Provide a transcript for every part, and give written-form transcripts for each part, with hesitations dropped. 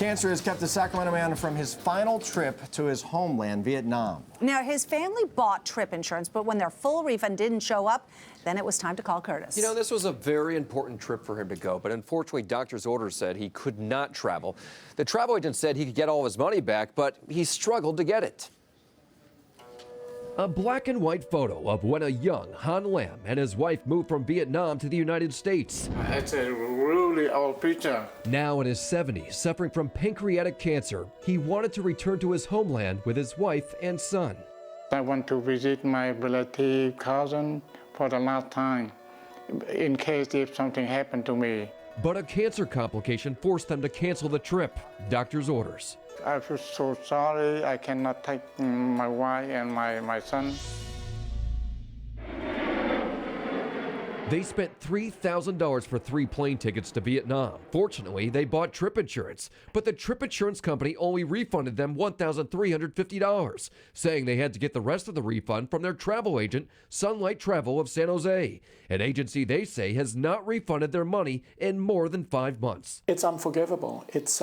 Cancer has kept the Sacramento man from his final trip to his homeland, Vietnam. Now, his family bought trip insurance, but when their full refund didn't show up, then it was time to call Kurtis. You know, this was a very important trip for him to go, but unfortunately, doctor's orders said he could not travel. The travel agent said he could get all of his money back, but he struggled to get it. A black and white photo of when a young Han Lam and his wife moved from Vietnam to the United States. It's a really old picture. Now in his 70s, suffering from pancreatic cancer, he wanted to return to his homeland with his wife and son. I want to visit my relative cousin for the last time, in case if something happened to me. But a cancer complication forced them to cancel the trip. Doctor's orders. I feel so sorry. I cannot take my wife and my son. They spent $3,000 for 3 plane tickets to Vietnam. Fortunately, they bought trip insurance, but the trip insurance company only refunded them $1,350, saying they had to get the rest of the refund from their travel agent, Sunlight Travel of San Jose, an agency they say has not refunded their money in more than 5 months. It's unforgivable. It's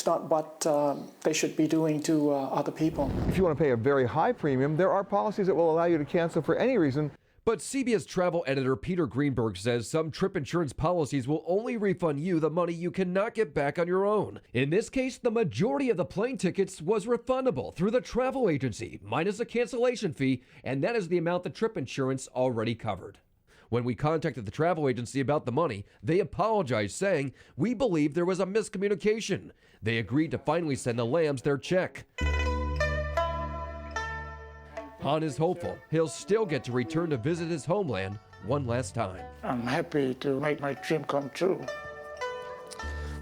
not what they should be doing to other people. If you want to pay a very high premium, there are policies that will allow you to cancel for any reason. But CBS travel editor Peter Greenberg says some trip insurance policies will only refund you the money you cannot get back on your own. In this case, the majority of the plane tickets was refundable through the travel agency, minus a cancellation fee, and that is the amount the trip insurance already covered. When we contacted the travel agency about the money, they apologized, saying, "We believe there was a miscommunication." They agreed to finally send the Lambs their check. Han is hopeful he'll still get to return to visit his homeland one last time. I'm happy to make my dream come true.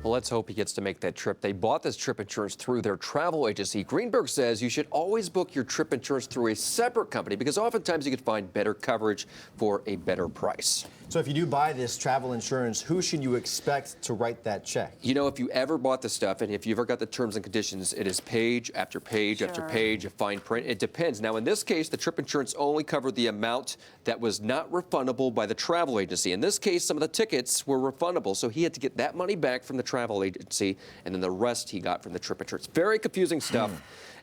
Well, let's hope he gets to make that trip. They bought this trip insurance through their travel agency. Greenberg says you should always book your trip insurance through a separate company because oftentimes you can find better coverage for a better price. So if you do buy this travel insurance, who should you expect to write that check? You know, if you ever bought the stuff and if you ever got the terms and conditions, it is page after page after page of fine print. It depends. Now, in this case, the trip insurance only covered the amount that was not refundable by the travel agency. In this case, some of the tickets were refundable, so he had to get that money back from the travel agency, and then the rest he got from the trip insurance. Very confusing stuff,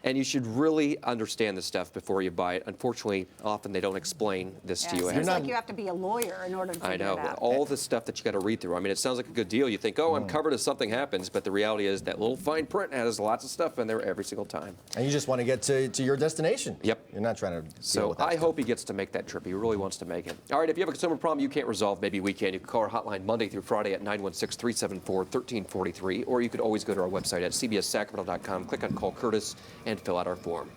and you should really understand this stuff before you buy it. Unfortunately, often they don't explain this to you. It seems like you have to be a lawyer in order to figure I know, it out. all the stuff that you got to read through. I mean, it sounds like a good deal. You think, oh, I'm covered if something happens, but the reality is that little fine print has lots of stuff in there every single time. And you just want to get to your destination. Yep. You're not trying to deal So with that I stuff. hope he gets to make that trip. He really wants to make it. All right, if you have a consumer problem you can't resolve, maybe we can. You can call our hotline Monday through Friday at 916-374-1343, or you could always go to our website at cbssacramento.com, click on Call Kurtis, and fill out our form.